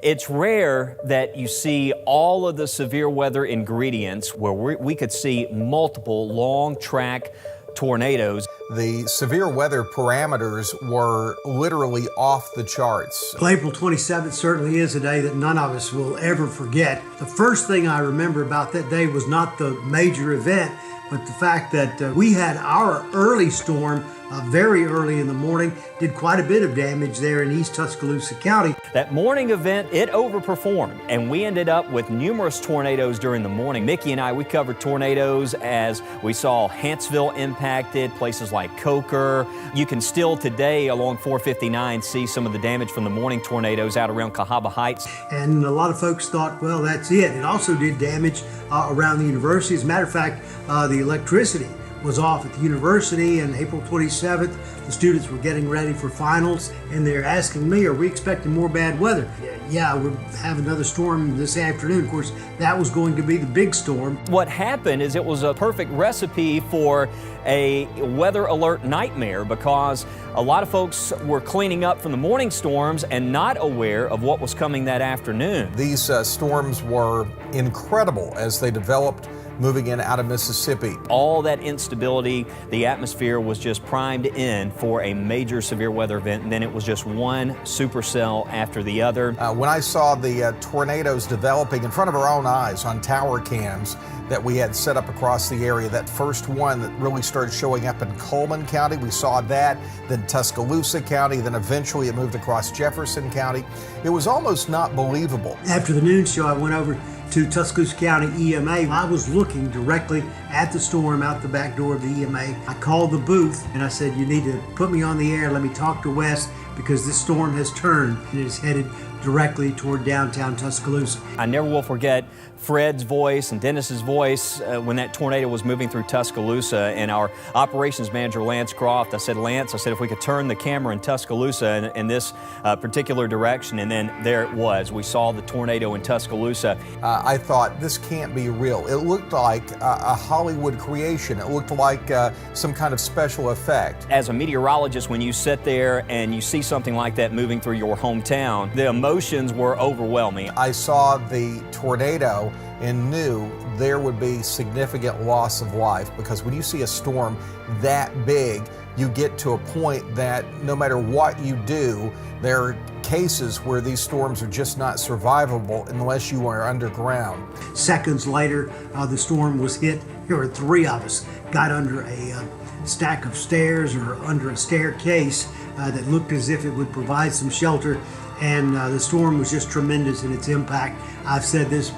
It's rare that you see all of the severe weather ingredients where we could see multiple long track tornadoes. The severe weather parameters were literally off the charts. Well, April 27th certainly is a day that none of us will ever forget. The first thing I remember about that day was not the major event, but the fact that we had our early storm very early in the morning, did quite a bit of damage there in East Tuscaloosa County. That morning event, it overperformed, and we ended up with numerous tornadoes during the morning. Mickey and I, we covered tornadoes as we saw Huntsville impacted, places like Coker. You can still today along 459 see some of the damage from the morning tornadoes out around Cahaba Heights. And a lot of folks thought, well, that's it. It also did damage around the university. As a matter of fact, the electricity was off at the university on April 27th. The students were getting ready for finals, and they're asking me, are we expecting more bad weather? Yeah, we're having another storm this afternoon. Of course, that was going to be the big storm. What happened is it was a perfect recipe for a weather alert nightmare, because a lot of folks were cleaning up from the morning storms and not aware of what was coming that afternoon. These storms were incredible as they developed moving in out of Mississippi. All that instability, the atmosphere was just primed in for a major severe weather event, and then it was just one supercell after the other. When I saw the tornadoes developing in front of our own eyes on tower cams that we had set up across the area, that first one that really started showing up in Coleman County, we saw that, then Tuscaloosa County, then eventually it moved across Jefferson County. It was almost not believable. After the noon show, I went over to Tuscaloosa County EMA. I was looking directly at the storm out the back door of the EMA. I called the booth and I said, you need to put me on the air. Let me talk to Wes, because this storm has turned and it is headed directly toward downtown Tuscaloosa. I never will forget Fred's voice and Dennis's voice when that tornado was moving through Tuscaloosa, and our operations manager, Lance Croft, I said, Lance, if we could turn the camera in Tuscaloosa in this particular direction, and then there it was. We saw the tornado in Tuscaloosa. I thought, this can't be real. It looked like a Hollywood creation. It looked like some kind of special effect. As a meteorologist, when you sit there and you see something like that moving through your hometown, the emotions were overwhelming. I saw the tornado and knew there would be significant loss of life, because when you see a storm that big, you get to a point that no matter what you do, there are cases where these storms are just not survivable unless you are underground. Seconds later, the storm was hit. There were three of us got under a stack of stairs or under a staircase that looked as if it would provide some shelter. And the storm was just tremendous in its impact. I've said this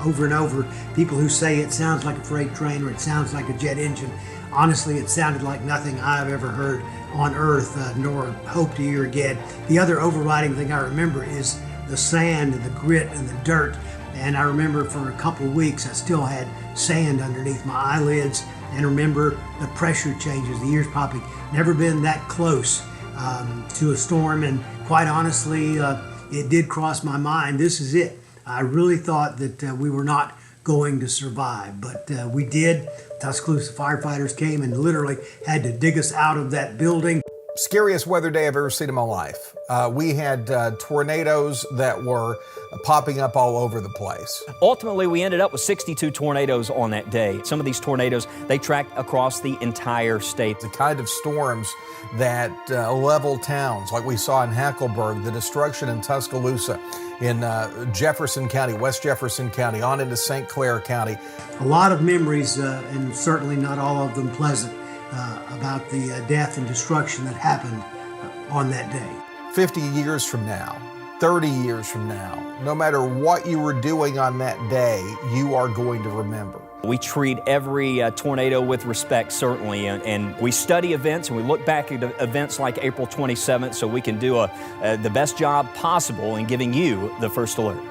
over and over. People who say it sounds like a freight train or it sounds like a jet engine, honestly, it sounded like nothing I've ever heard on earth, nor hope to hear again. The other overriding thing I remember is the sand and the grit and the dirt. And I remember for a couple of weeks I still had sand underneath my eyelids, and remember the pressure changes. The year's probably never been that close to a storm, and quite honestly, it did cross my mind. This is it. I really thought that we were not going to survive, but we did. Tuscaloosa firefighters came and literally had to dig us out of that building. Scariest weather day I've ever seen in my life. We had tornadoes that were popping up all over the place. Ultimately, we ended up with 62 tornadoes on that day. Some of these tornadoes, they tracked across the entire state. The kind of storms that level towns, like we saw in Hackleburg, the destruction in Tuscaloosa, in Jefferson County, West Jefferson County, on into St. Clair County. A lot of memories, and certainly not all of them pleasant, about the death and destruction that happened on that day. 50 years from now, 30 years from now, no matter what you were doing on that day, you are going to remember. We treat every tornado with respect, certainly, and we study events and we look back at events like April 27th so we can do the best job possible in giving you the first alert.